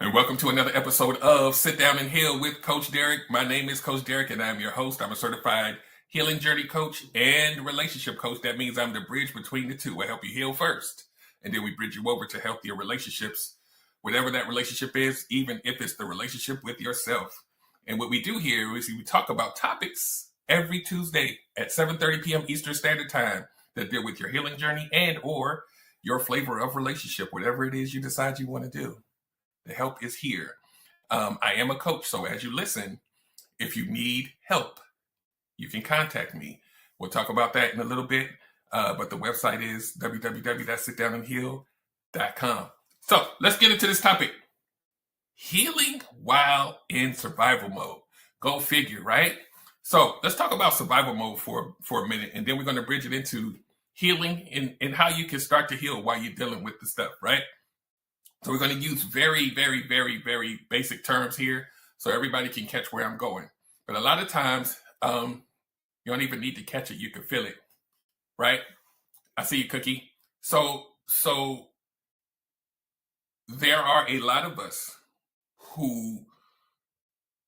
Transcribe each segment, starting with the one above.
And welcome to another episode of Sit Down and Heal with Coach Derek. My name is Coach Derek and I'm your host. I'm a certified healing journey coach and relationship coach. That means I'm the bridge between the two. I help you heal first, and then we bridge you over to healthier relationships, whatever that relationship is, even if it's the relationship with yourself. And what we do here is we talk about topics every Tuesday at 7:30 p.m. Eastern Standard Time that deal with your healing journey and or your flavor of relationship, whatever it is you decide you want to do. The help is here. I am a coach, so as you listen, if you need help, you can contact me. We'll talk about that in a little bit, but the website is www.sitdownandheal.com. So let's get into this topic. Healing while in survival mode. Go figure, right? So let's talk about survival mode for a minute, and then we're going to bridge it into healing and how you can start to heal while you're dealing with the stuff, right? So we're going to use very, very, very, very basic terms here so everybody can catch where I'm going. But a lot of times, you don't even need to catch it. You can feel it, right? I see you, Cookie. So there are a lot of us who,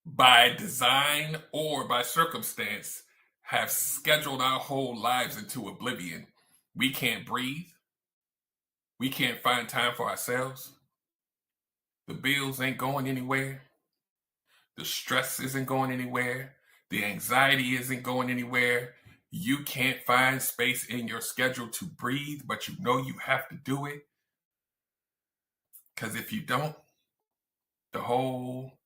by design or by circumstance, have scheduled our whole lives into oblivion. We can't breathe. We can't find time for ourselves. The bills ain't going anywhere. The stress isn't going anywhere. The anxiety isn't going anywhere. You can't find space in your schedule to breathe, but you know you have to do it. Because if you don't, the whole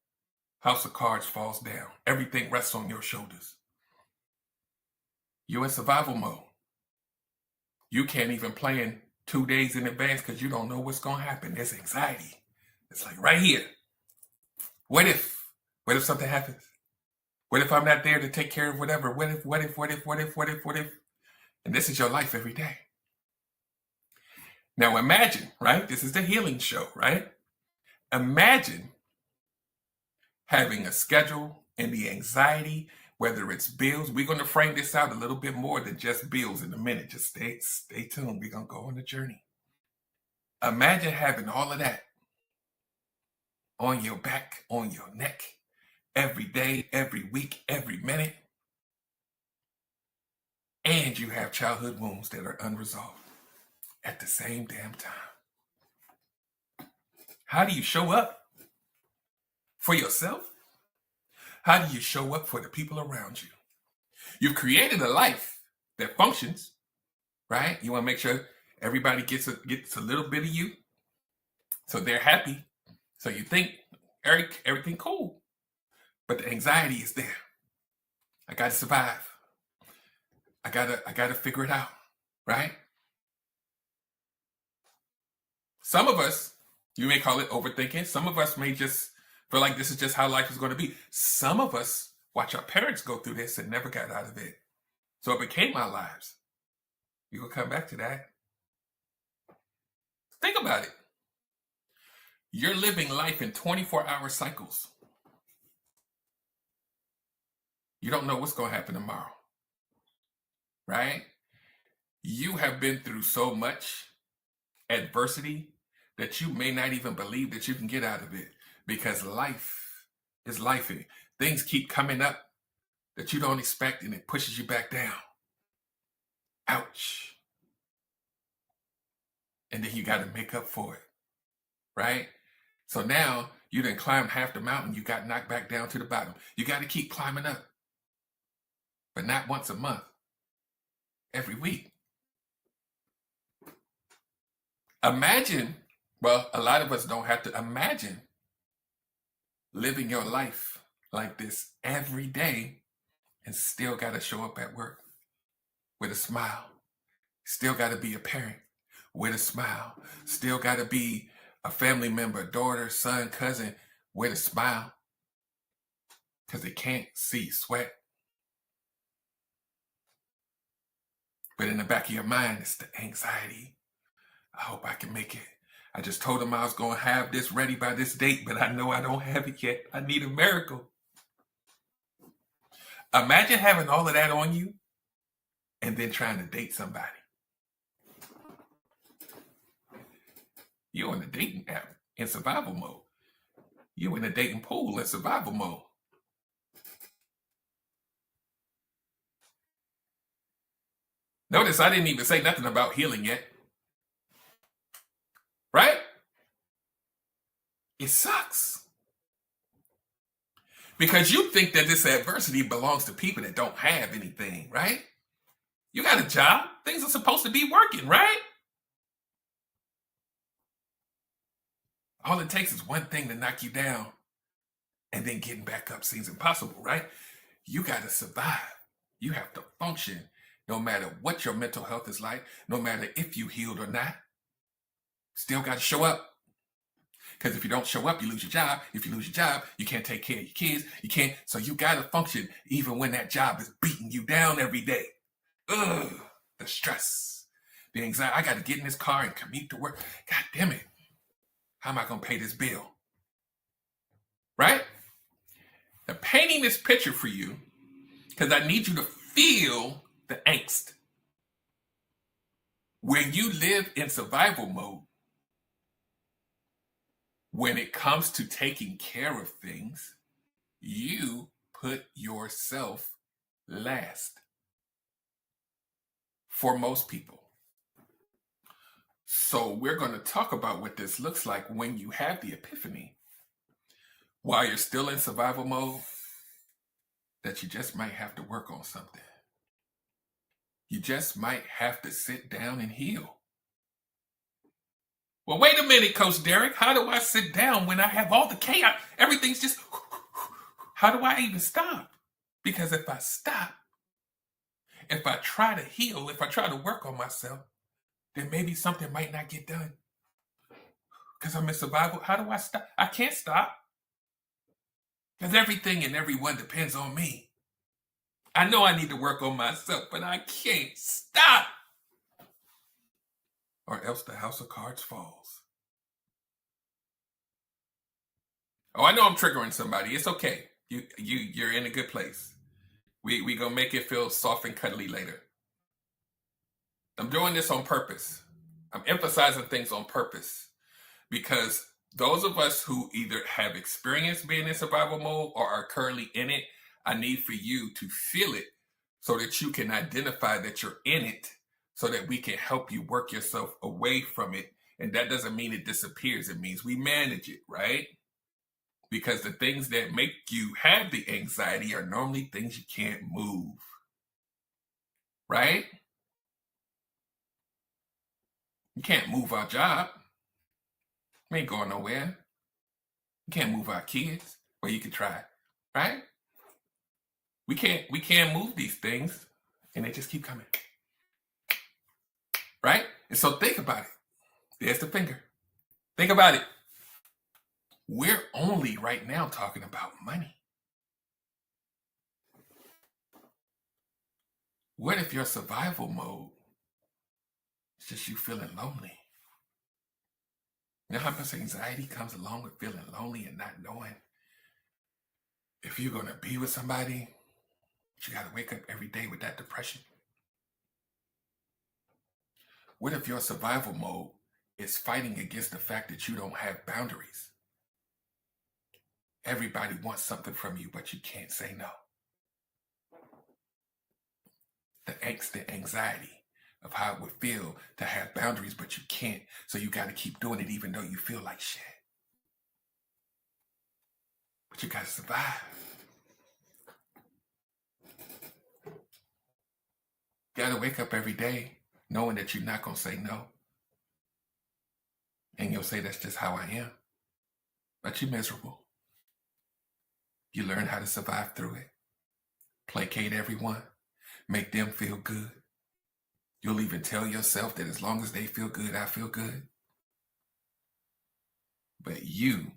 house of cards falls down. Everything rests on your shoulders. You're in survival mode. You can't even plan 2 days in advance because you don't know what's going to happen. There's anxiety. It's like right here. What if something happens? What if I'm not there to take care of whatever? What if? And this is your life every day. Now imagine, right? This is the healing show, right? Imagine having a schedule and the anxiety, whether it's bills. We're going to frame this out a little bit more than just bills in a minute. Just stay tuned. We're going to go on the journey. Imagine having all of that on your back, on your neck, every day, every week, every minute. And you have childhood wounds that are unresolved at the same damn time. How do you show up for yourself? How do you show up for the people around you? You've created a life that functions, right? You want to make sure everybody gets a little bit of you, so they're happy. So you think everything cool, but the anxiety is there. I got to survive. I gotta figure it out, right? Some of us, you may call it overthinking. Some of us may just feel like this is just how life is going to be. Some of us watch our parents go through this and never got out of it. So it became our lives. We're going to come back to that. Think about it. You're living life in 24-hour cycles. You don't know what's going to happen tomorrow, right? You have been through so much adversity that you may not even believe that you can get out of it, because life is lifing. Things keep coming up that you don't expect, and it pushes you back down. Ouch. And then you got to make up for it, right? So now you done climbed half the mountain, you got knocked back down to the bottom. You got to keep climbing up, but not once a month, every week. Imagine, well, a lot of us don't have to imagine living your life like this every day and still got to show up at work with a smile. Still got to be a parent with a smile. Still got to be a family member, daughter, son, cousin with a smile, because they can't see sweat. But in the back of your mind, it's the anxiety. I hope I can make it. I just told them I was going to have this ready by this date, but I know I don't have it yet. I need a miracle. Imagine having all of that on you and then trying to date somebody. You're on the dating app in survival mode. You in a dating pool in survival mode. Notice I didn't even say nothing about healing yet. Right? It sucks. Because you think that this adversity belongs to people that don't have anything, right? You got a job. Things are supposed to be working, right? All it takes is one thing to knock you down, and then getting back up seems impossible, right? You got to survive. You have to function no matter what your mental health is like, no matter if you healed or not. Still got to show up. Because if you don't show up, you lose your job. If you lose your job, you can't take care of your kids. You can't. So you got to function even when that job is beating you down every day. Ugh, the stress, the anxiety. I got to get in this car and commute to work. God damn it. How am I going to pay this bill? Right? Now, painting this picture for you, because I need you to feel the angst. When you live in survival mode, when it comes to taking care of things, you put yourself last. For most people. So we're going to talk about what this looks like when you have the epiphany while you're still in survival mode, that you just might have to work on something. You just might have to sit down and heal. Well, wait a minute, Coach Derek. How do I sit down when I have all the chaos? Everything's just, how do I even stop? Because if I stop, if I try to heal, if I try to work on myself, then maybe something might not get done. Because I'm in survival. How do I stop? I can't stop. Because everything and everyone depends on me. I know I need to work on myself, but I can't stop. Or else the house of cards falls. Oh, I know I'm triggering somebody. It's okay. You're in a good place. We gonna make it feel soft and cuddly later. I'm doing this on purpose. I'm emphasizing things on purpose because those of us who either have experienced being in survival mode or are currently in it, I need for you to feel it so that you can identify that you're in it so that we can help you work yourself away from it. And that doesn't mean it disappears. It means we manage it, right? Because the things that make you have the anxiety are normally things you can't move, right? You can't move our job. We ain't going nowhere. You can't move our kids. Well, you can try, right? We can't move these things, and they just keep coming, right? And so think about it. There's the finger. Think about it. We're only right now talking about money. What if your survival mode is just you feeling lonely? You know how much anxiety comes along with feeling lonely and not knowing if you're going to be with somebody? You got to wake up every day with that depression. What if your survival mode is fighting against the fact that you don't have boundaries? Everybody wants something from you, but you can't say no. The angst, the anxiety of how it would feel to have boundaries, but you can't. So you got to keep doing it even though you feel like shit. But you got to survive. You got to wake up every day knowing that you're not going to say no. And you'll say, that's just how I am. But you're miserable. You learn how to survive through it. Placate everyone. Make them feel good. You'll even tell yourself that as long as they feel good, I feel good. But you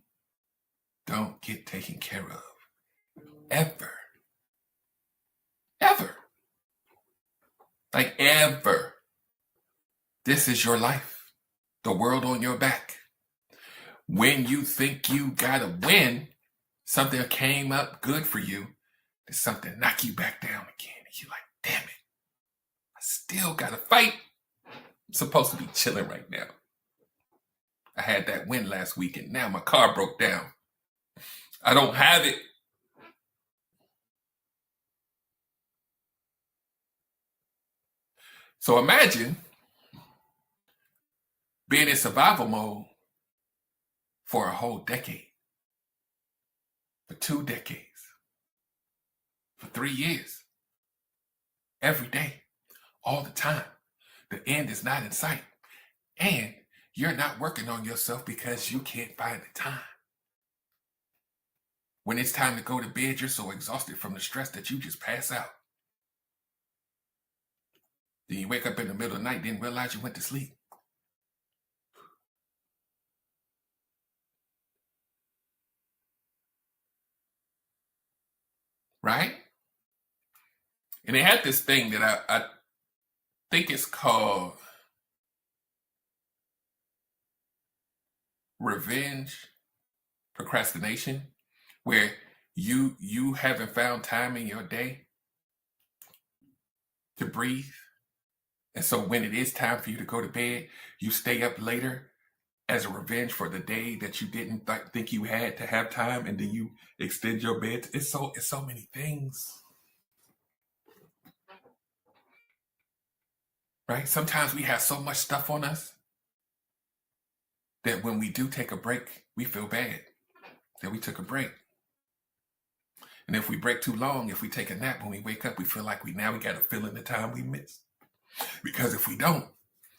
don't get taken care of. Ever. Ever. Like ever. This is your life. The world on your back. When you think you gotta win, something came up good for you, then something knock you back down again. And you're like, damn it. I still gotta fight. I'm supposed to be chilling right now. I had that win last week and now my car broke down. I don't have it. So imagine being in survival mode for a whole decade, for 2 decades, for 3 years, every day, all the time. The end is not in sight. And you're not working on yourself because you can't find the time. When it's time to go to bed, you're so exhausted from the stress that you just pass out. Then you wake up in the middle of the night, didn't realize you went to sleep. Right? And they had this thing that I think it's called revenge procrastination, where you haven't found time in your day to breathe. And so when it is time for you to go to bed, you stay up later as a revenge for the day that you didn't think you had to have time, and then you extend your bed. It's so many things. Right? Sometimes we have so much stuff on us that when we do take a break, we feel bad that we took a break. And if we break too long, if we take a nap, when we wake up, we feel like we got to fill in the time we missed. Because if we don't,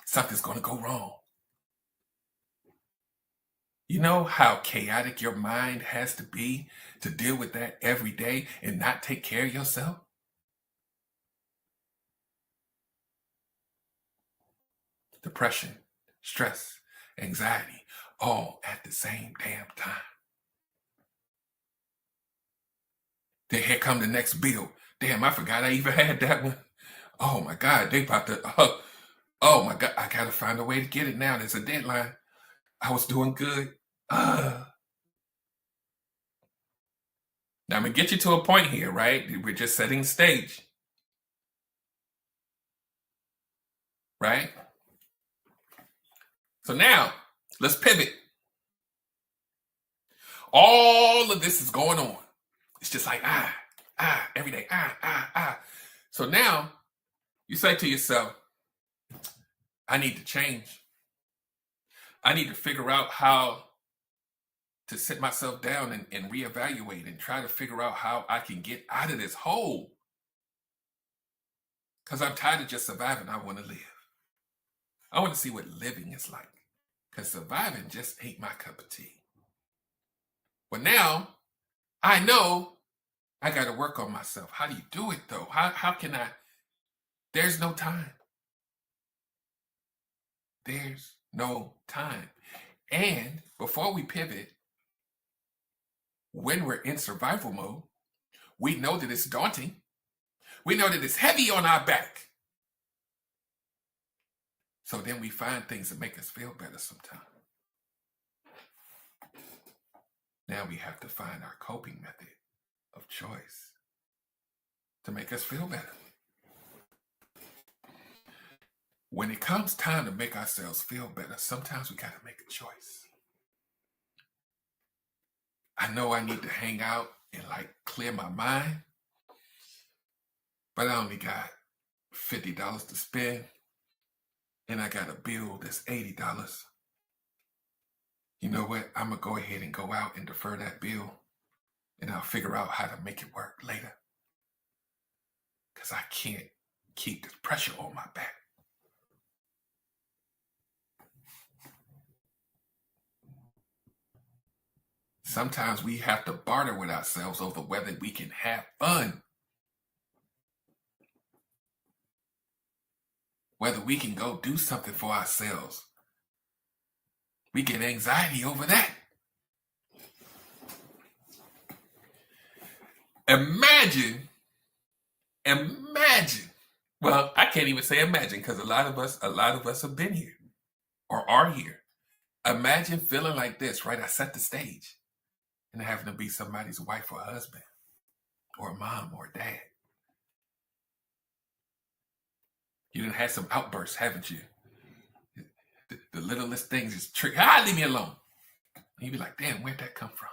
something's going to go wrong. You know how chaotic your mind has to be to deal with that every day and not take care of yourself? Depression, stress, anxiety, all at the same damn time. Then here come the next bill. Damn, I forgot I even had that one. Oh my God, they about to, oh my God, I gotta find a way to get it now. There's a deadline. I was doing good. Now I'm gonna get you to a point here, right? We're just setting the stage. Right? So now, let's pivot. All of this is going on. It's just like, every day, So now, you say to yourself, I need to change. I need to figure out how to sit myself down and reevaluate and try to figure out how I can get out of this hole. Because I'm tired of just surviving. I want to live. I want to see what living is like. Because surviving just ain't my cup of tea. But now, I know I got to work on myself. How do you do it, though? How can I? There's no time. There's no time. And before we pivot, when we're in survival mode, we know that it's daunting. We know that it's heavy on our back. So then we find things that make us feel better sometimes. Now we have to find our coping method of choice to make us feel better. When it comes time to make ourselves feel better, sometimes we got to make a choice. I know I need to hang out and clear my mind, but I only got $50 to spend, and I got a bill that's $80. You know what? I'm going to go ahead and go out and defer that bill, and I'll figure out how to make it work later. Because I can't keep this pressure on my back. Sometimes we have to barter with ourselves over whether we can have fun. Whether we can go do something for ourselves. We get anxiety over that. Imagine. Well, I can't even say imagine because a lot of us have been here or are here. Imagine feeling like this, right? I set the stage and having to be somebody's wife or husband or mom or dad. You done had some outbursts, haven't you? The littlest things just trick. Leave me alone. And you be like, damn, where'd that come from?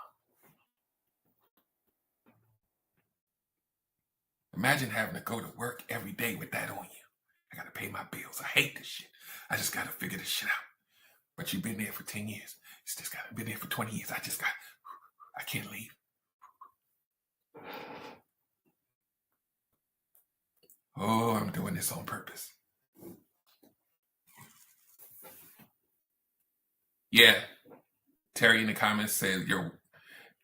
Imagine having to go to work every day with that on you. I got to pay my bills. I hate this shit. I just got to figure this shit out. But you've been there for 10 years. It's just got to be there for 20 years. I can't leave. Oh, I'm doing this on purpose. Yeah. Terry in the comments said you're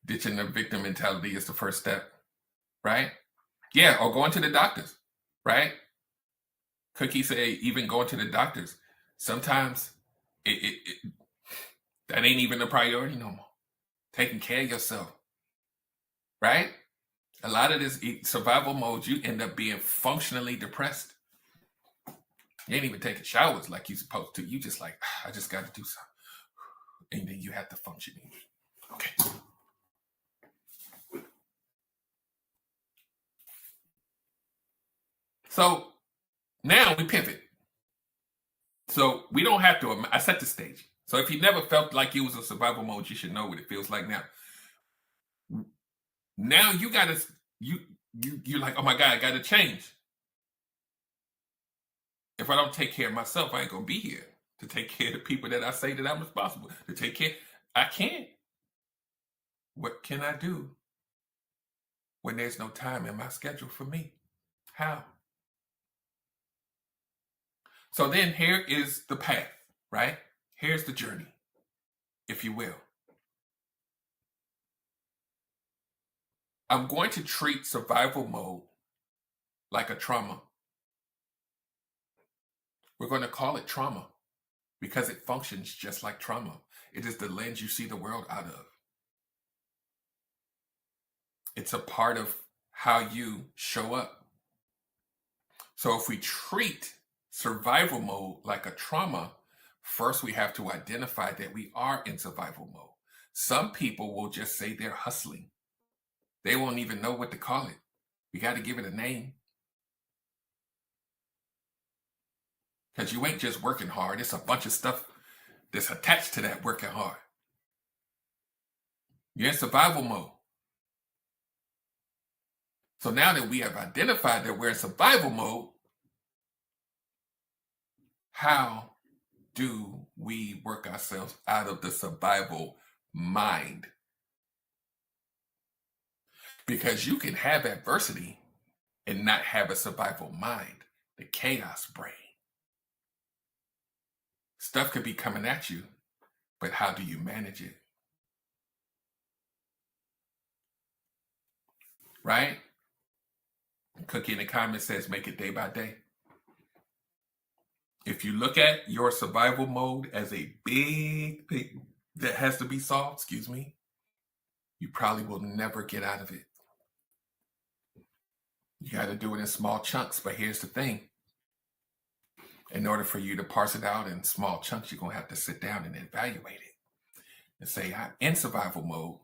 ditching the victim mentality is the first step, right? Yeah, or going to the doctors, right? Cookie said even going to the doctors. Sometimes that ain't even a priority no more. Taking care of yourself, right? A lot of this survival mode, you end up being functionally depressed. You ain't even taking showers like you're supposed to. You just like, I just got to do something. And then you have to function. Okay. So now we pivot. So we don't have to, I set the stage. So if you never felt like you was in survival mode, you should know what it feels like now. Now you gotta, you're like, oh my God, I gotta change. If I don't take care of myself, I ain't gonna be here to take care of the people that I say that I'm responsible to take care. I can't. What can I do when there's no time in my schedule for me? How? So then here is the path, right? Here's the journey, if you will. I'm going to treat survival mode like a trauma. We're going to call it trauma because it functions just like trauma. It is the lens you see the world out of. It's a part of how you show up. So if we treat survival mode like a trauma, first we have to identify that we are in survival mode. Some people will just say they're hustling. They won't even know what to call it. We got to give it a name. Because you ain't just working hard. It's a bunch of stuff that's attached to that working hard. You're in survival mode. So now that we have identified that we're in survival mode, how do we work ourselves out of the survival mind? Because you can have adversity and not have a survival mind, the chaos brain. Stuff could be coming at you, but how do you manage it? Right? Cookie in the comments says make it day by day. If you look at your survival mode as a big thing that has to be solved, you probably will never get out of it. You got to do it in small chunks, but here's the thing. In order for you to parse it out in small chunks, you're going to have to sit down and evaluate it and say, I'm in survival mode.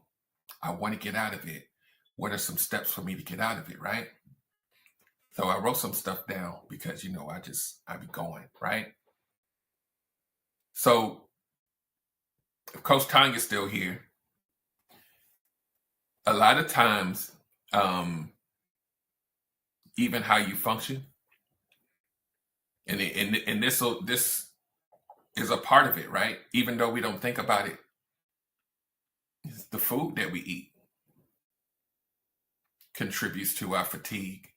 I want to get out of it. What are some steps for me to get out of it, right? So I wrote some stuff down because, I be going, right? So if Coach Tanya's still here, a lot of times, even how you function, and this is a part of it, right? Even though we don't think about it, it's the food that we eat contributes to our fatigue,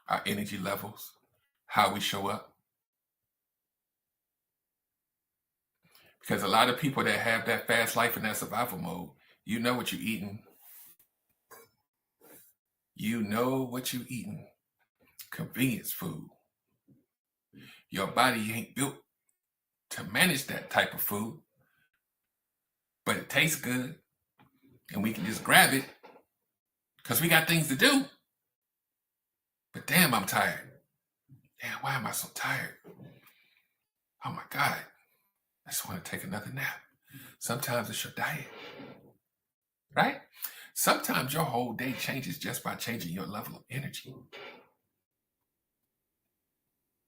our energy levels, how we show up. Because a lot of people that have that fast life in that survival mode, you know what you're eating. You know what you're eating. Convenience food. Your body ain't built to manage that type of food, but it tastes good and we can just grab it because we got things to do. But damn, I'm tired. Damn, why am I so tired? Oh my God, I just want to take another nap. Sometimes it's your diet, right? Sometimes your whole day changes just by changing your level of energy.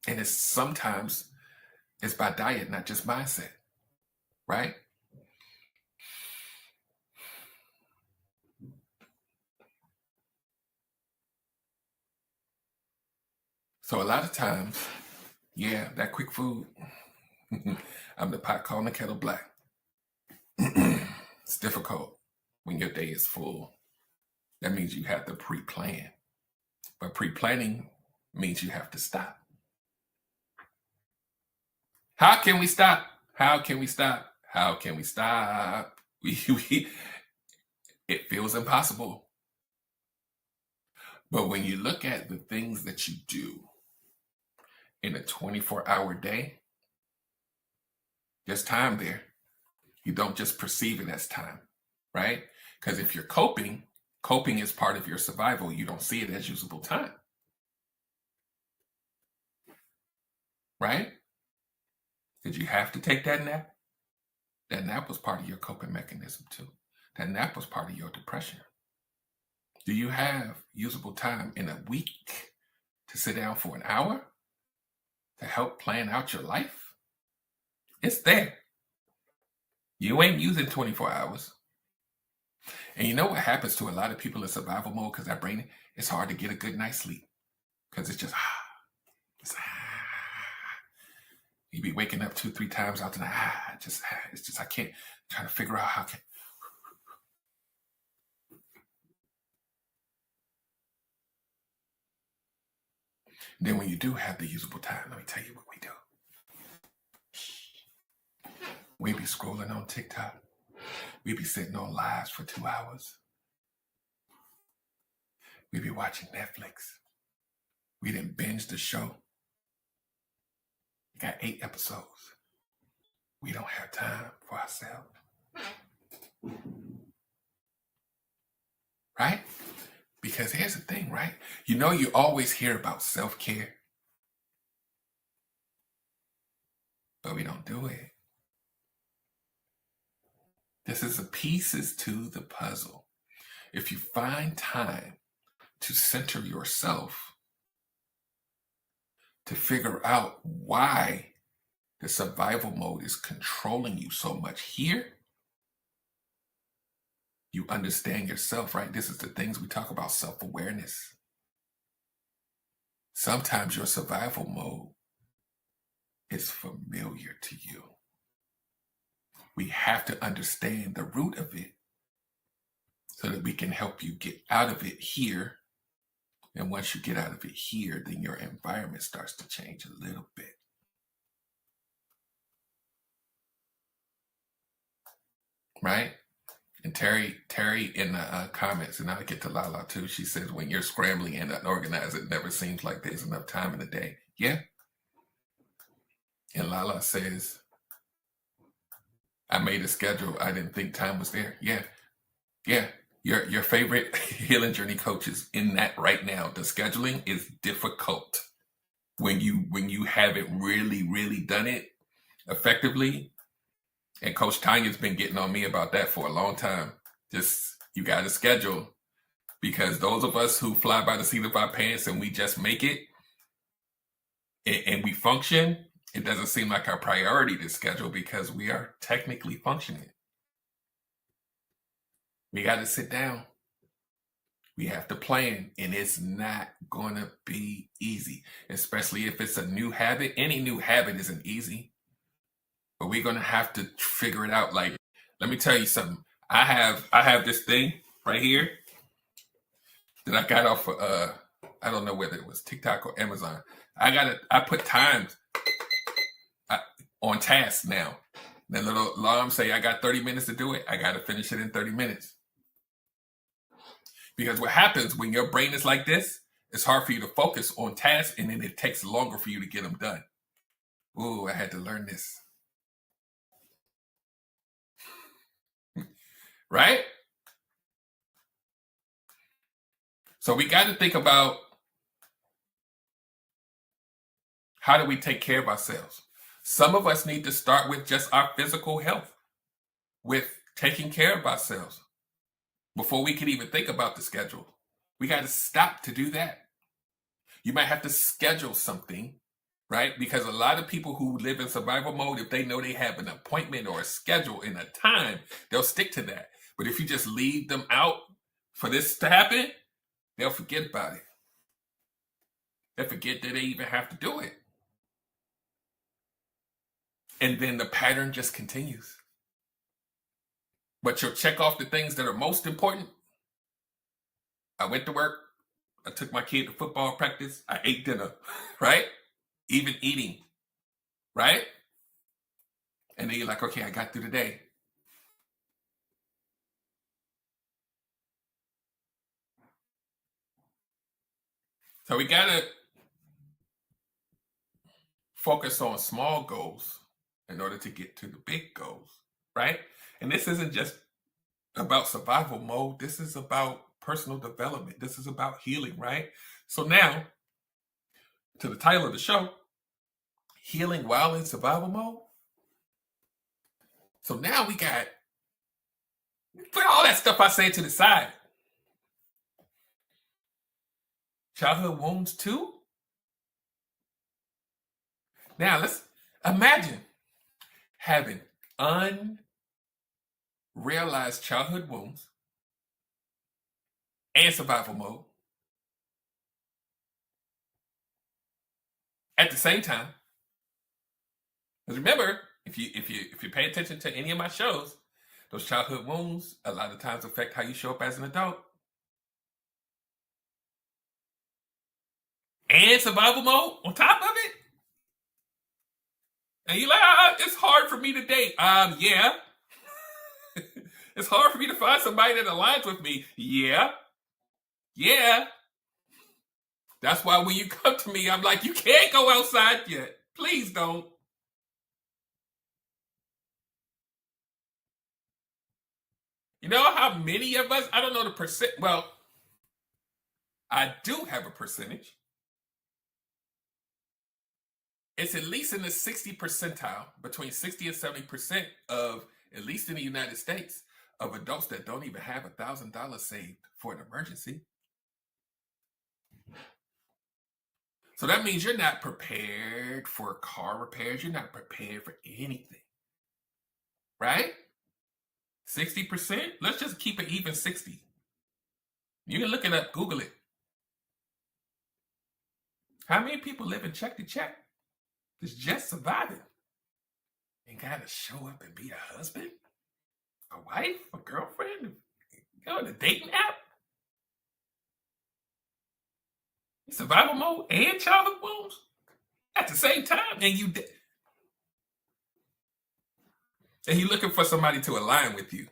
And sometimes it's by diet, not just mindset, right? So a lot of times, yeah, that quick food, I'm the pot calling the kettle black. It's difficult when your day is full. That means you have to pre-plan. But pre-planning means you have to stop. How can we stop? How can we stop? How can we stop? It feels impossible. But when you look at the things that you do in a 24-hour day, there's time there. You don't just perceive it as time, right? Because if you're coping is part of your survival. You don't see it as usable time, right? Did you have to take that nap? That nap was part of your coping mechanism too. That nap was part of your depression. Do you have usable time in a week to sit down for an hour to help plan out your life? It's there. You ain't using 24 hours. And you know what happens to a lot of people in survival mode because that brain, it's hard to get a good night's sleep because it's just, you be waking up 2-3 times out the night. It's just, I can't, trying to figure out how can. Then when you do have the usable time, let me tell you what we do. We be scrolling on TikTok. We be sitting on lives for 2 hours. We be watching Netflix. We didn't binge the show. We got 8 episodes. We don't have time for ourselves. Right? Because here's the thing, right? You know, you always hear about self-care, but we don't do it. This is the pieces to the puzzle. If you find time to center yourself, to figure out why the survival mode is controlling you so much here, you understand yourself, right? This is the things we talk about, self-awareness. Sometimes your survival mode is familiar to you. We have to understand the root of it so that we can help you get out of it here. And once you get out of it here, then your environment starts to change a little bit. Right? And Terry in the comments, and I'll get to Lala too, she says, when you're scrambling and unorganized, it never seems like there's enough time in the day. Yeah. And Lala says, I made a schedule. I didn't think time was there. Yeah. Yeah. Your favorite healing journey coach is in that right now. The scheduling is difficult when you haven't really done it effectively. And Coach Tanya's been getting on me about that for a long time. Just, you got to schedule, because those of us who fly by the seat of our pants and we just make it and we function, it doesn't seem like our priority to schedule because we are technically functioning. We got to sit down. We have to plan, and it's not going to be easy, especially if it's a new habit. Any new habit isn't easy. But we're gonna have to figure it out. Like, let me tell you something. I have this thing right here that I got off of I don't know whether it was TikTok or Amazon. I put times on task now. The little alarm say I got 30 minutes to do it. I gotta finish it in 30 minutes. Because what happens when your brain is like this, it's hard for you to focus on tasks, and then it takes longer for you to get them done. Ooh, I had to learn this. Right? So we got to think about, how do we take care of ourselves? Some of us need to start with just our physical health, with taking care of ourselves before we can even think about the schedule. We got to stop to do that. You might have to schedule something, right? Because a lot of people who live in survival mode, if they know they have an appointment or a schedule in a time, they'll stick to that. But if you just leave them out for this to happen, they'll forget about it. They forget that they even have to do it. And then the pattern just continues. But you'll check off the things that are most important. I went to work. I took my kid to football practice. I ate dinner, right? Even eating, right? And then you're like, okay, I got through the day. So we got to focus on small goals in order to get to the big goals, right? And this isn't just about survival mode. This is about personal development. This is about healing, right? So now, to the title of the show, Healing While in Survival Mode. So now we got, put all that stuff I said to the side. Childhood wounds too? Now let's imagine having unrealized childhood wounds and survival mode at the same time. Because remember, if you pay attention to any of my shows, those childhood wounds a lot of times affect how you show up as an adult. And survival mode on top of it. And you're like, it's hard for me to date. Yeah. It's hard for me to find somebody that aligns with me. Yeah. Yeah. That's why when you come to me, I'm like, you can't go outside yet. Please don't. You know how many of us, I don't know the percent. Well, I do have a percentage. It's at least in the 60 percentile, between 60 and 70% of, at least in the United States, of adults that don't even have $1,000 saved for an emergency. So that means you're not prepared for car repairs. You're not prepared for anything. Right? 60%? Let's just keep it even 60. You can look it up, Google it. How many people live in check to check? It's just surviving. And gotta show up and be a husband, a wife, a girlfriend, go on a dating app. Survival mode and childhood wounds at the same time, and you're looking for somebody to align with you.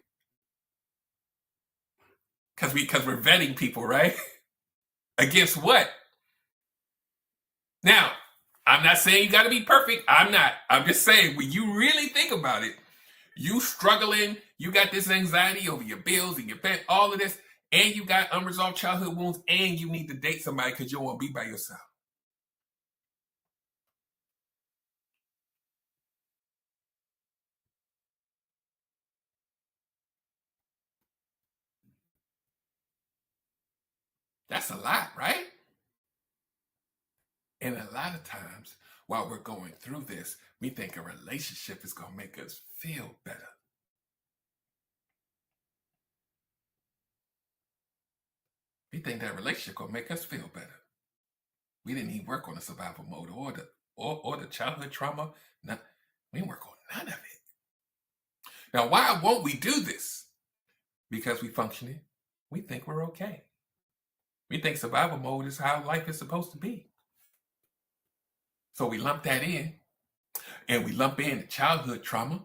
Because we're vetting people, right? Against what? Now, I'm not saying you got to be perfect. I'm not. I'm just saying, when you really think about it, you struggling, you got this anxiety over your bills and your pet, all of this, and you got unresolved childhood wounds, and you need to date somebody because you don't want to be by yourself. That's a lot, right? And a lot of times, while we're going through this, we think a relationship is going to make us feel better. We think that relationship going to make us feel better. We didn't even work on the survival mode or the childhood trauma. No, we didn't work on none of it. Now, why won't we do this? Because we functioning. We think we're okay. We think survival mode is how life is supposed to be. So we lump that in, and we lump in the childhood trauma,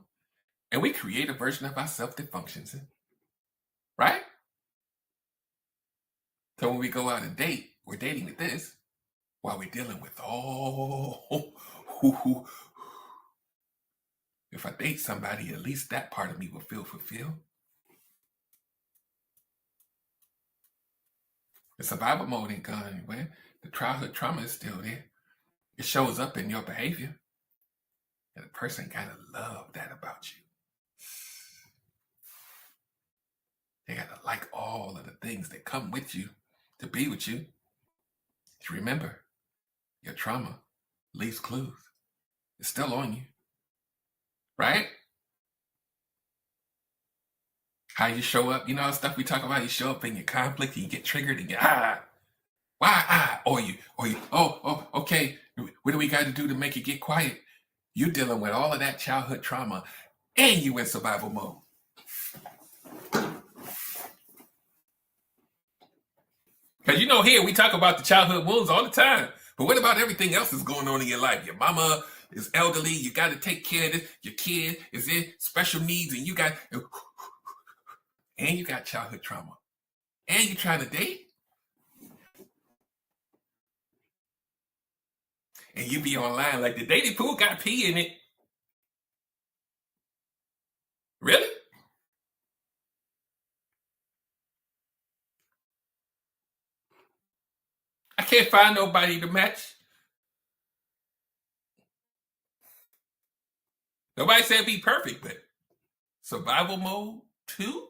and we create a version of ourselves that functions in. Right? So when we go out and date, we're dating with this while we're dealing with if I date somebody, at least that part of me will feel fulfilled. The survival mode ain't gone anywhere. The childhood trauma is still there. It shows up in your behavior. And the person gotta love that about you. They gotta like all of the things that come with you to be with you. Just remember, your trauma leaves clues. It's still on you. Right? How you show up, stuff we talk about, you show up in your conflict, and you get triggered and Why I? Okay. What do we got to do to make it get quiet? You're dealing with all of that childhood trauma and you in survival mode. Because here we talk about the childhood wounds all the time. But what about everything else that's going on in your life? Your mama is elderly. You got to take care of this. Your kid is in special needs, and you got childhood trauma, and you're trying to date, and you be online like the dating pool got pee in it. Really? I can't find nobody to match. Nobody said be perfect, but survival mode too?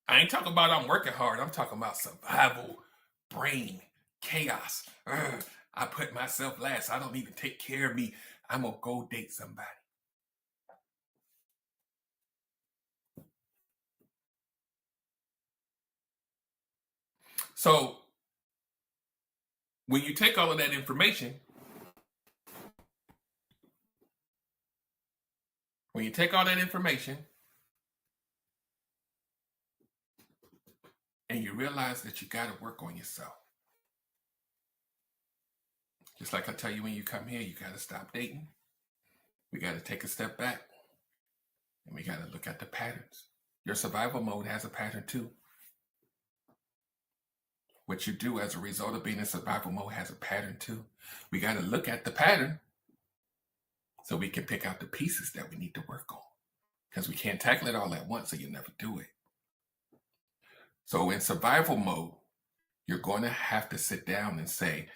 I ain't talking about I'm working hard. I'm talking about survival, brain, chaos. Ugh, I put myself last. I don't even take care of me. I'm going to go date somebody. So when you take all of that information, and you realize that you got to work on yourself. Just like I tell you when you come here, you got to stop dating. We got to take a step back. And we got to look at the patterns. Your survival mode has a pattern too. What you do as a result of being in survival mode has a pattern too. We got to look at the pattern so we can pick out the pieces that we need to work on. Because we can't tackle it all at once, so you never do it. So in survival mode, you're going to have to sit down and say,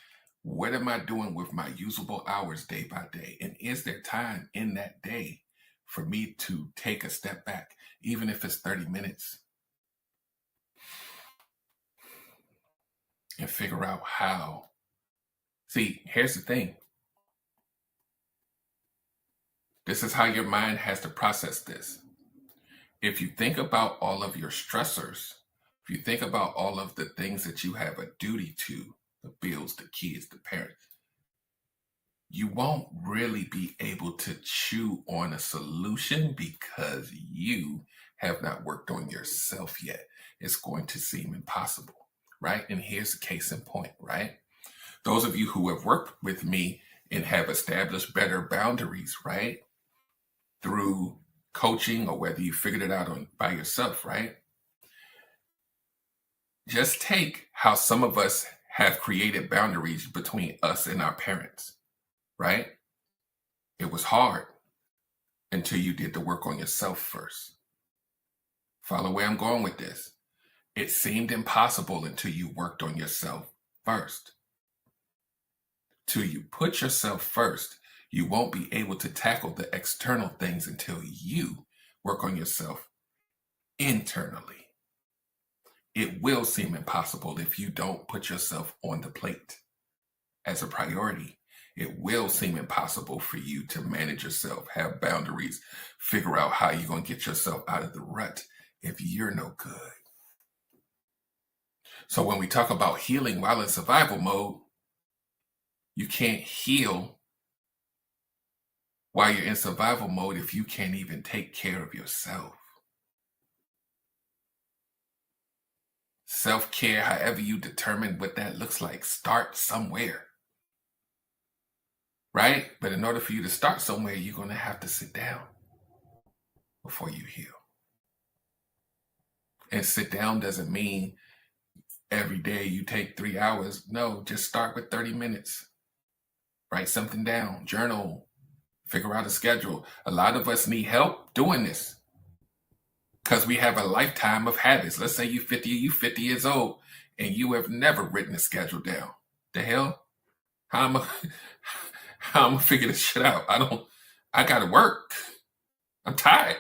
what am I doing with my usable hours day by day? And is there time in that day for me to take a step back, even if it's 30 minutes, and figure out how? See, here's the thing. This is how your mind has to process this. If you think about all of your stressors, if you think about all of the things that you have a duty to, the bills, the kids, the parents, you won't really be able to chew on a solution because you have not worked on yourself yet. It's going to seem impossible, right? And here's the case in point, right? Those of you who have worked with me and have established better boundaries, right? Through coaching or whether you figured it out by yourself, right? Just take how some of us have created boundaries between us and our parents, right? It was hard until you did the work on yourself first. Follow where I'm going with this. It seemed impossible until you worked on yourself first. Till you put yourself first, you won't be able to tackle the external things until you work on yourself internally. It will seem impossible if you don't put yourself on the plate as a priority. It will seem impossible for you to manage yourself, have boundaries, figure out how you're going to get yourself out of the rut if you're no good. So when we talk about healing while in survival mode, you can't heal while you're in survival mode if you can't even take care of yourself. Self-care, however you determine what that looks like, start somewhere. Right? But in order for you to start somewhere, you're going to have to sit down before you heal. And sit down doesn't mean every day you take 3 hours. No, just start with 30 minutes. Write something down, journal, figure out a schedule. A lot of us need help doing this because we have a lifetime of habits. Let's say you're 50 years old and you have never written a schedule down. The hell? How am I gonna figure this shit out? I gotta work. I'm tired.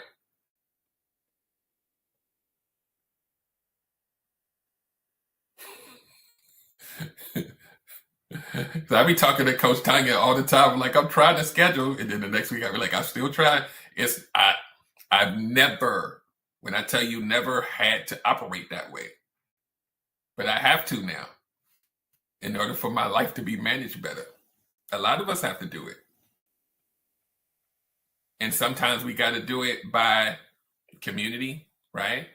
So I be talking to Coach Tanya all the time, like I'm trying to schedule, and then the next week I be like, I'm still trying. I've never, when I tell you never had to operate that way. but I have to now in order for my life to be managed better. A lot of us have to do it. And sometimes we got to do it by community, right?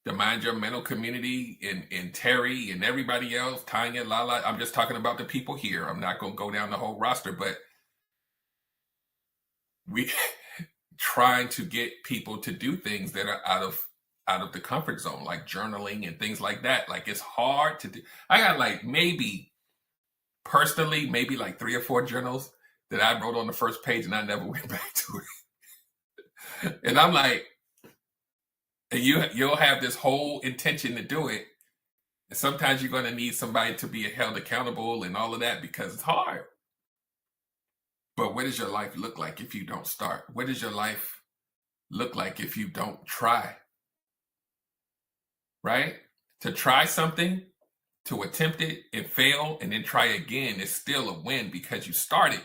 The Mind Your Mental community and Terry and everybody else, Tanya, Lala. I'm just talking about the people here. I'm not going to go down the whole roster, but we trying to get people to do things that are out of the comfort zone, like journaling and things like that. Like, it's hard to do. I got like maybe like 3 or 4 journals that I wrote on the first page and I never went back to it. And I'm like, and you'll have this whole intention to do it. And sometimes you're going to need somebody to be held accountable and all of that because it's hard. But what does your life look like if you don't start? What does your life look like if you don't try? Right? To try something, to attempt it and fail and then try again is still a win because you started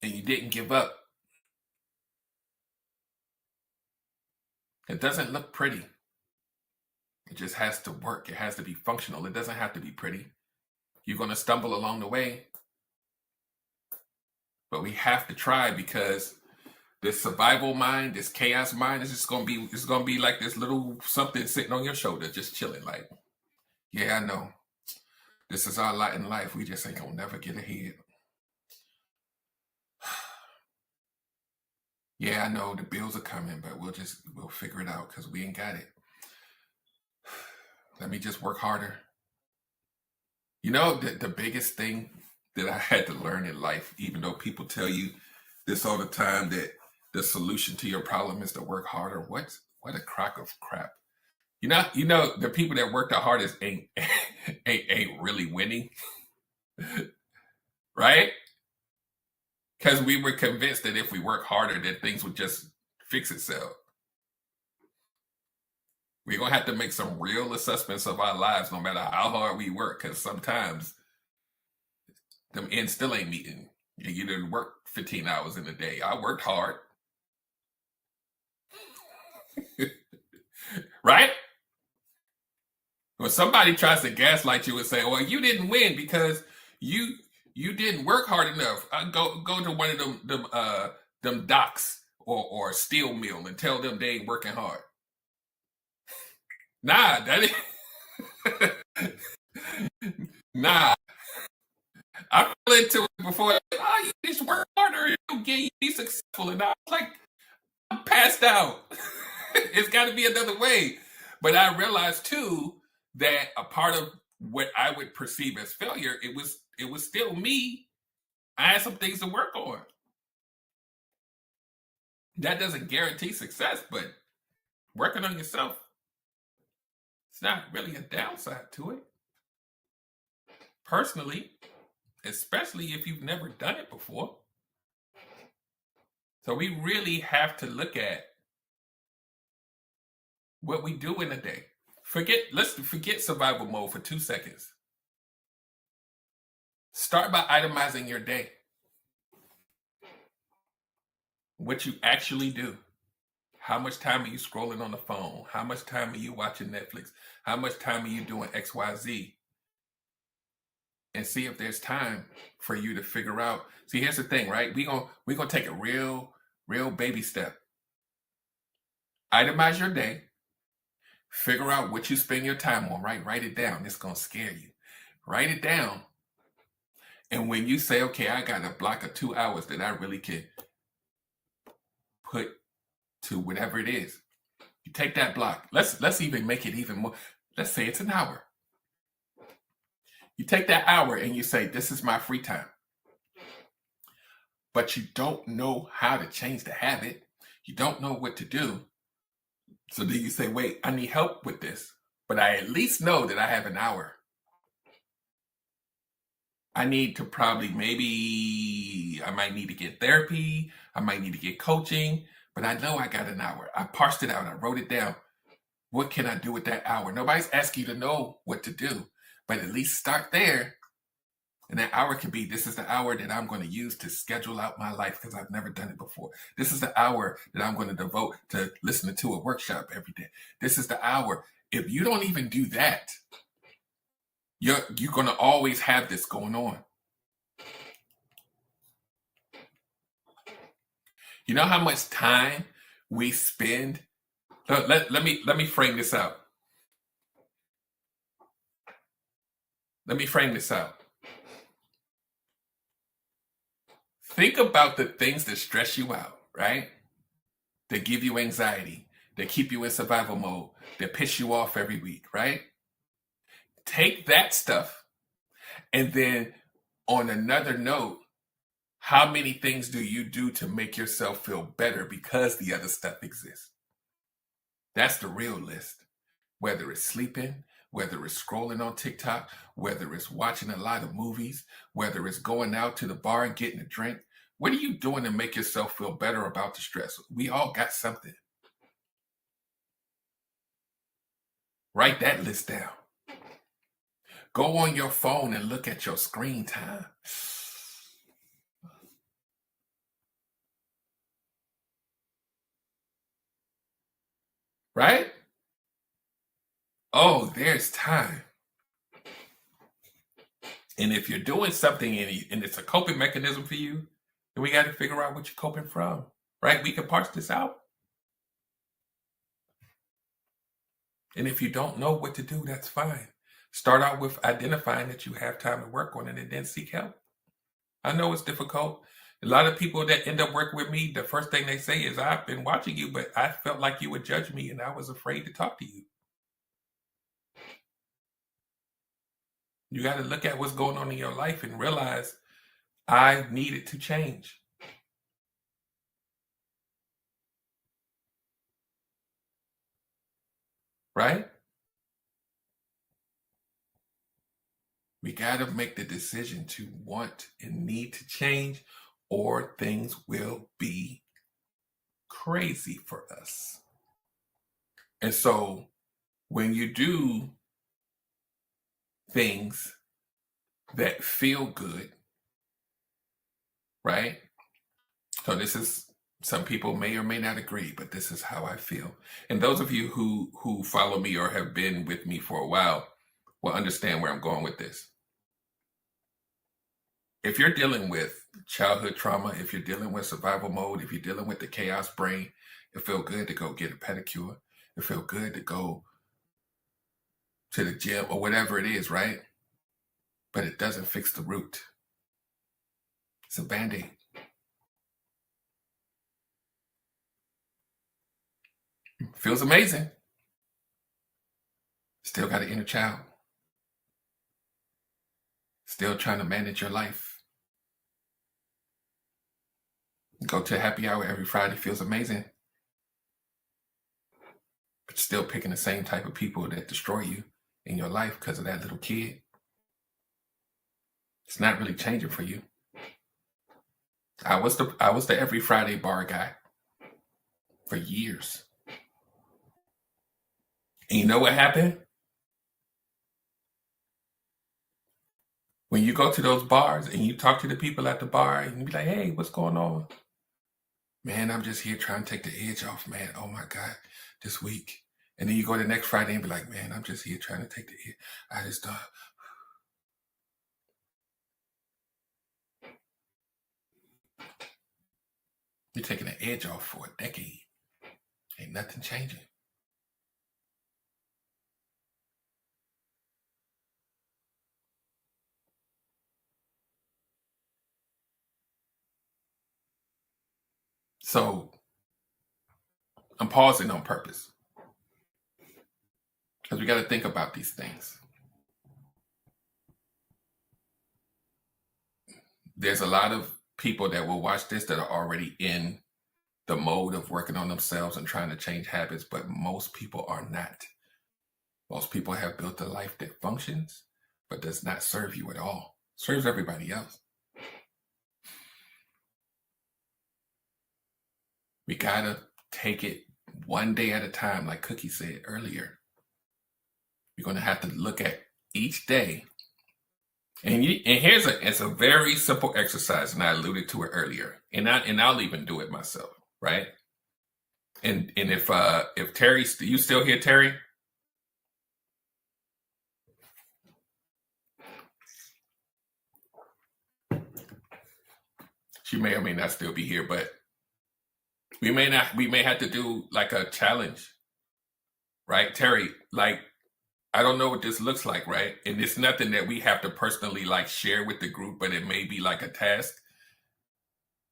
and you didn't give up. It doesn't look pretty. It just has to work. It has to be functional. It doesn't have to be pretty. You're going to stumble along the way. But we have to try because this survival mind, this chaos mind is just going to be like this little something sitting on your shoulder, just chilling like, yeah, I know. This is our lot in life. We just ain't going to never get ahead. Yeah, I know the bills are coming, but we'll figure it out because we ain't got it. Let me just work harder. You know, the biggest thing that I had to learn in life, even though people tell you this all the time, that the solution to your problem is to work harder. What a crock of crap. You know, the people that work the hardest ain't really winning. Right? Because we were convinced that if we work harder, that things would just fix itself. We're going to have to make some real assessments of our lives, no matter how hard we work, because sometimes them ends still ain't meeting. You didn't work 15 hours in a day. I worked hard. Right? When somebody tries to gaslight you and say, well, you didn't win because you didn't work hard enough. Go to one of them docks or steel mill and tell them they ain't working hard. Nah, that ain't. Nah. I fell into it before. Oh, you just work harder, you'll be successful. And I was like, I'm passed out. It's got to be another way. But I realized too that a part of what I would perceive as failure, it was still me. I had some things to work on. That doesn't guarantee success, but working on yourself, it's not really a downside to it. Personally, especially if you've never done it before. So we really have to look at what we do in a day. Let's forget survival mode for 2 seconds. Start by itemizing your day. What you actually do. How much time are you scrolling on the phone? How much time are you watching Netflix? How much time are you doing XYZ? And see if there's time for you to figure out. See, here's the thing, right? We're gonna take a real baby step. Itemize your day. Figure out what you spend your time on, right? Write it down. It's gonna scare you. Write it down. And when you say, okay, I got a block of 2 hours that I really can put to whatever it is, you take that block. Let's even make it even more. Let's say it's an hour. You take that hour and you say, this is my free time. But you don't know how to change the habit. You don't know what to do. So then you say, wait, I need help with this. But I at least know that I have an hour. I need to I might need to get therapy. I might need to get coaching. But I know I got an hour. I parsed it out. I wrote it down. What can I do with that hour? Nobody's asking you to know what to do. But at least start there And that hour can be, this is the hour that I'm going to use to schedule out my life because I've never done it before. This is the hour that I'm going to devote to listening to a workshop every day. This is the hour. If you don't even do that, you're going to always have this going on. You know how much time we spend? Let me frame this out. Let me frame this out. Think about the things that stress you out, right? That give you anxiety, that keep you in survival mode, that piss you off every week, right? Take that stuff, and then on another note, how many things do you do to make yourself feel better because the other stuff exists? That's the real list. Whether it's sleeping, whether it's scrolling on TikTok, whether it's watching a lot of movies, whether it's going out to the bar and getting a drink, what are you doing to make yourself feel better about the stress? We all got something. Write that list down. Go on your phone and look at your screen time. Right? Oh, there's time. And if you're doing something and it's a coping mechanism for you, then we got to figure out what you're coping from, right? We can parse this out. And if you don't know what to do, that's fine. Start out with identifying that you have time to work on it and then seek help. I know it's difficult. A lot of people that end up working with me, the first thing they say is, I've been watching you, but I felt like you would judge me and I was afraid to talk to you. You got to look at what's going on in your life and realize I needed to change. Right? We got to make the decision to want and need to change, or things will be crazy for us. And so when you do things that feel good, right? So this is, some people may or may not agree, but this is how I feel. And those of you who follow me or have been with me for a while will understand where I'm going with this. If you're dealing with childhood trauma, if you're dealing with survival mode, if you're dealing with the chaos brain, it feels good to go get a pedicure. It feels good to go to the gym or whatever it is, right? But it doesn't fix the root. It's a Band-Aid. Feels amazing. Still got an inner child. Still trying to manage your life. Go to a happy hour every Friday, feels amazing. But still picking the same type of people that destroy you in your life because of that little kid. It's not really changing for you. I was the every Friday bar guy for years. And you know what happened? When you go to those bars and you talk to the people at the bar and you be like, hey, what's going on? Man, I'm just here trying to take the edge off, man. Oh my God, this week. And then you go the next Friday and be like, man, I'm just here trying to take the edge. I just you're taking the edge off for a decade. Ain't nothing changing. So I'm pausing on purpose because we got to think about these things. There's a lot of people that will watch this that are already in the mode of working on themselves and trying to change habits, but most people are not. Most people have built a life that functions, but does not serve you at all. Serves everybody else. We gotta take it one day at a time, like Cookie said earlier. You're gonna have to look at each day And it's a very simple exercise, and I alluded to it earlier, and I'll even do it myself, right? And if Terry, you still here, Terry? She may or may not still be here, but we may have to do like a challenge, right? Terry, like, I don't know what this looks like, right? And it's nothing that we have to personally like share with the group, but it may be like a task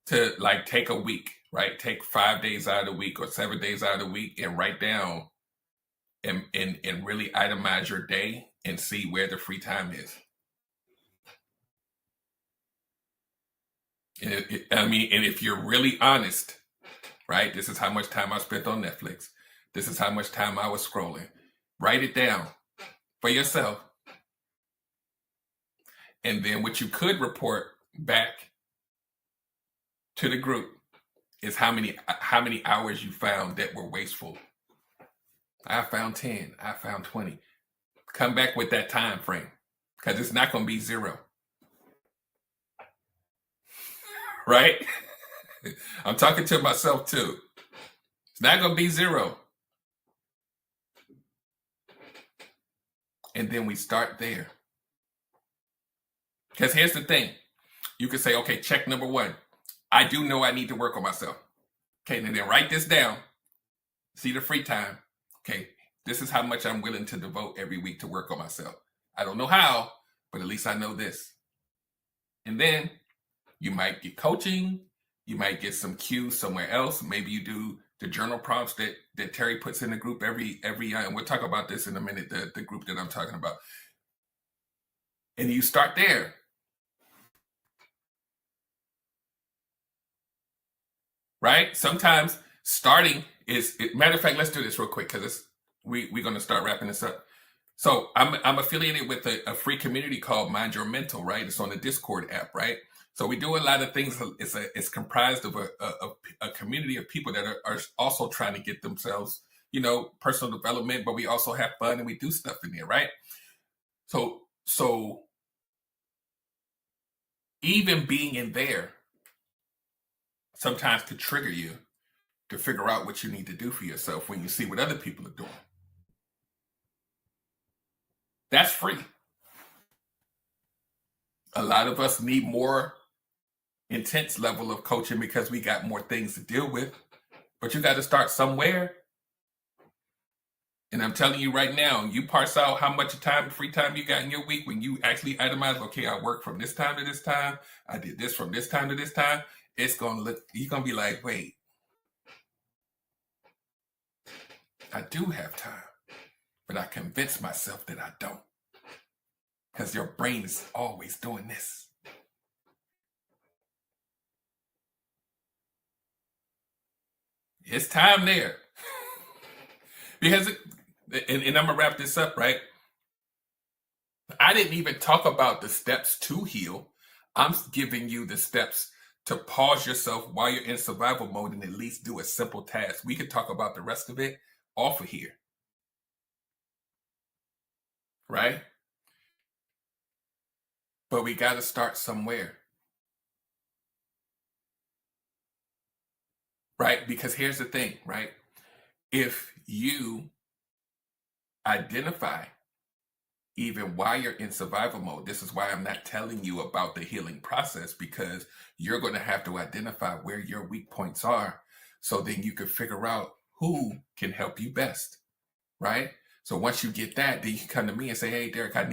to like take a week, right? Take 5 days out of the week or 7 days out of the week and write down and really itemize your day and see where the free time is. And if you're really honest, right? This is how much time I spent on Netflix. This is how much time I was scrolling. Write it down for yourself. And then what you could report back to the group is how many hours you found that were wasteful. I found 10. I found 20. Come back with that time frame because it's not going to be 0. Right? I'm talking to myself too. It's not going to be 0. And then we start there. Because here's the thing. You can say, okay, check number 1. I do know I need to work on myself. Okay, and then write this down. See the free time. Okay, this is how much I'm willing to devote every week to work on myself. I don't know how, but at least I know this. And then you might get coaching. You might get some cues somewhere else. Maybe you do the journal prompts that Terry puts in the group every and we'll talk about this in a minute, the group that I'm talking about. And you start there. Right? Sometimes starting matter of fact, let's do this real quick because we're going to start wrapping this up. So I'm affiliated with a free community called Mind Your Mental, right? It's on the Discord app, right? So we do a lot of things. It's comprised of a community of people that are also trying to get themselves, personal development, but we also have fun and we do stuff in there, right? So even being in there sometimes could trigger you to figure out what you need to do for yourself when you see what other people are doing. That's free. A lot of us need more intense level of coaching because we got more things to deal with, but you got to start somewhere. And I'm telling you right now, you parse out how much free time you got in your week when you actually itemize, okay, I work from this time to this time. I did this from this time to this time. It's going to look, you're going to be like, wait, I do have time, but I convince myself that I don't because your brain is always doing this. It's time there. Because, and I'm going to wrap this up, right? I didn't even talk about the steps to heal. I'm giving you the steps to pause yourself while you're in survival mode and at least do a simple task. We could talk about the rest of it off of here. Right? But we got to start somewhere. Right? Because here's the thing, right? If you identify even while you're in survival mode, this is why I'm not telling you about the healing process, because you're going to have to identify where your weak points are so then you can figure out who can help you best, right? So once you get that, then you can come to me and say, hey, Derek, I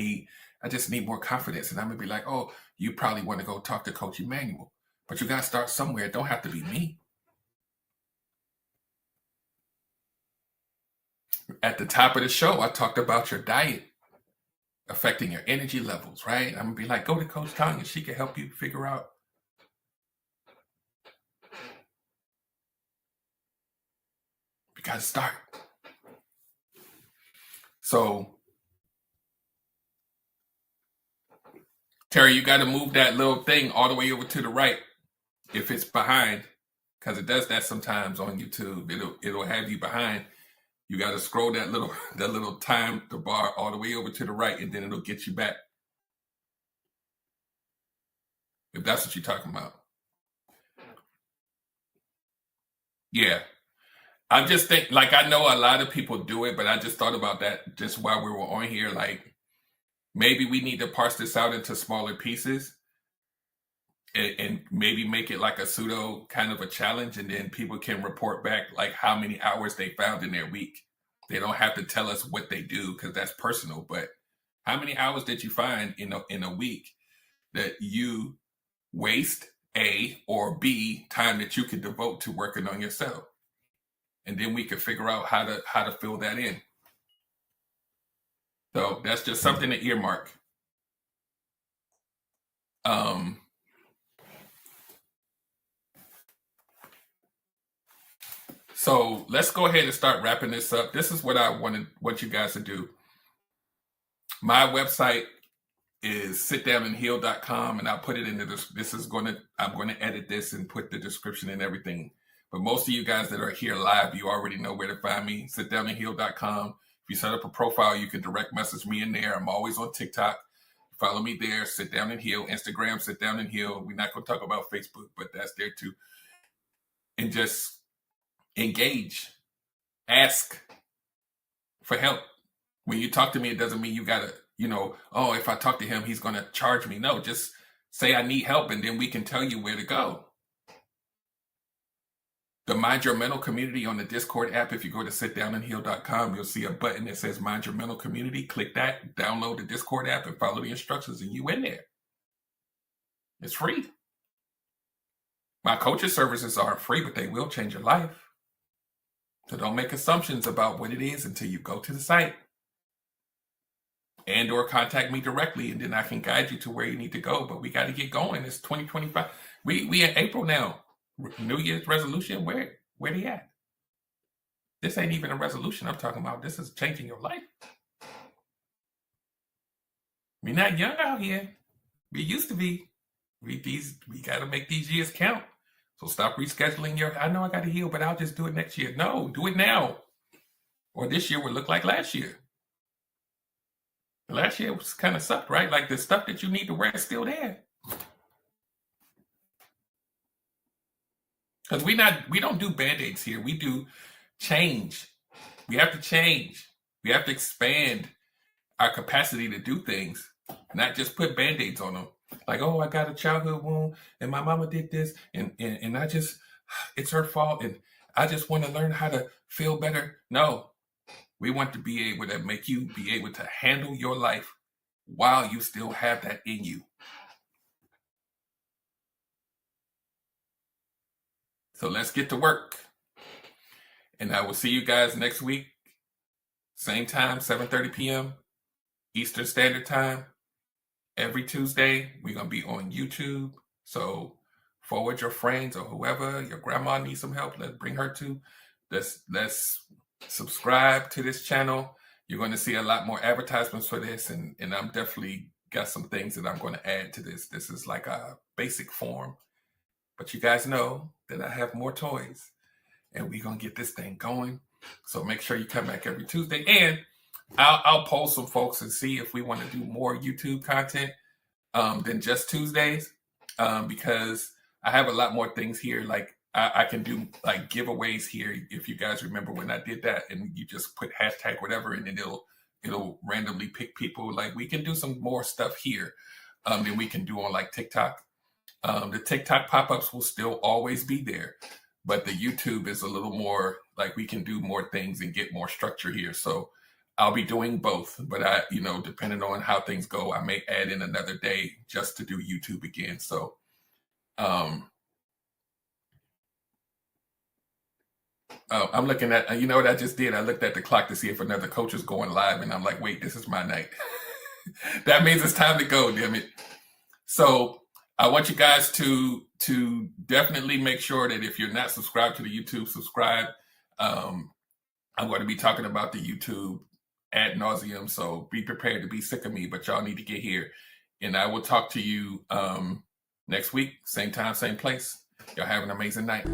just need more confidence. And I'm going to be like, oh, you probably want to go talk to Coach Emmanuel, but you got to start somewhere. It don't have to be me. At the top of the show, I talked about your diet affecting your energy levels, right? I'm going to be like, go to Coach Tanya. She can help you figure out. We got to start. So, Terry, you got to move that little thing all the way over to the right if it's behind, because it does that sometimes on YouTube. It'll have you behind. You got to scroll that little time, the bar all the way over to the right, and then it'll get you back. if that's what you're talking about. Yeah. I just think, like, I know a lot of people do it, but I just thought about that just while we were on here. Like, maybe we need to parse this out into smaller pieces and maybe make it like a pseudo kind of a challenge, and then people can report back like how many hours they found in their week. They don't have to tell us what they do because that's personal, but how many hours did you find in a week that you waste, A, or B, time that you could devote to working on yourself? And then we could figure out how to fill that in. So that's just something to earmark. So let's go ahead and start wrapping this up. This is what I want you guys to do. My website is sitdownandheal.com, and I'll put it in I'm going to edit this and put the description and everything. But most of you guys that are here live, you already know where to find me, sitdownandheal.com. If you set up a profile, you can direct message me in there. I'm always on TikTok. Follow me there, Sit Down and Heal. Instagram, Sit Down and Heal. We're not going to talk about Facebook, but that's there too. And just engage. Ask for help. When you talk to me, it doesn't mean you got to, oh, if I talk to him, he's going to charge me. No, just say I need help, and then we can tell you where to go. The Mind Your Mental community on the Discord app, if you go to sitdownandheal.com, you'll see a button that says Mind Your Mental community. Click that, download the Discord app, and follow the instructions, and you in there. It's free. My coaching services aren't free, but they will change your life. So don't make assumptions about what it is until you go to the site and or contact me directly, and then I can guide you to where you need to go. But we got to get going. It's 2025. We in April now. New Year's resolution, where they at? This ain't even a resolution I'm talking about. This is changing your life. We're not young out here. We used to be. We got to make these years count. So stop rescheduling I know I got to heal, but I'll just do it next year. No, do it now. Or this year will look like last year. Last year was kind of sucked, right? Like the stuff that you need to wear is still there. Because we don't do band-aids here. We do change. We have to change. We have to expand our capacity to do things, not just put band-aids on them. Like, oh, I got a childhood wound and my mama did this and it's her fault and I just want to learn how to feel better. No, we want to be able to make you be able to handle your life while you still have that in you. So let's get to work. And I will see you guys next week. Same time, 7:30 p.m. Eastern Standard Time. Every Tuesday, we're going to be on YouTube. So forward your friends or whoever, your grandma needs some help, let's bring her to. Let's subscribe to this channel. You're going to see a lot more advertisements for this. And I'm definitely got some things that I'm going to add to this. This is like a basic form. But you guys know that I have more toys and we're going to get this thing going. So make sure you come back every Tuesday. And I'll poll some folks and see if we want to do more YouTube content than just Tuesdays, because I have a lot more things here. Like I can do like giveaways here. If you guys remember when I did that and you just put hashtag whatever and then it'll randomly pick people. Like we can do some more stuff here than we can do on like TikTok. The TikTok pop-ups will still always be there, but the YouTube is a little more like we can do more things and get more structure here. So I'll be doing both, but depending on how things go, I may add in another day just to do YouTube again. So, I'm looking at, you know what I just did? I looked at the clock to see if another coach is going live and I'm like, wait, this is my night. That means it's time to go, damn it. So I want you guys to definitely make sure that if you're not subscribed to the YouTube, subscribe. I'm going to be talking about the YouTube ad nauseum, so be prepared to be sick of me, but y'all need to get here. And I will talk to you next week, same time, same place. Y'all have an amazing night.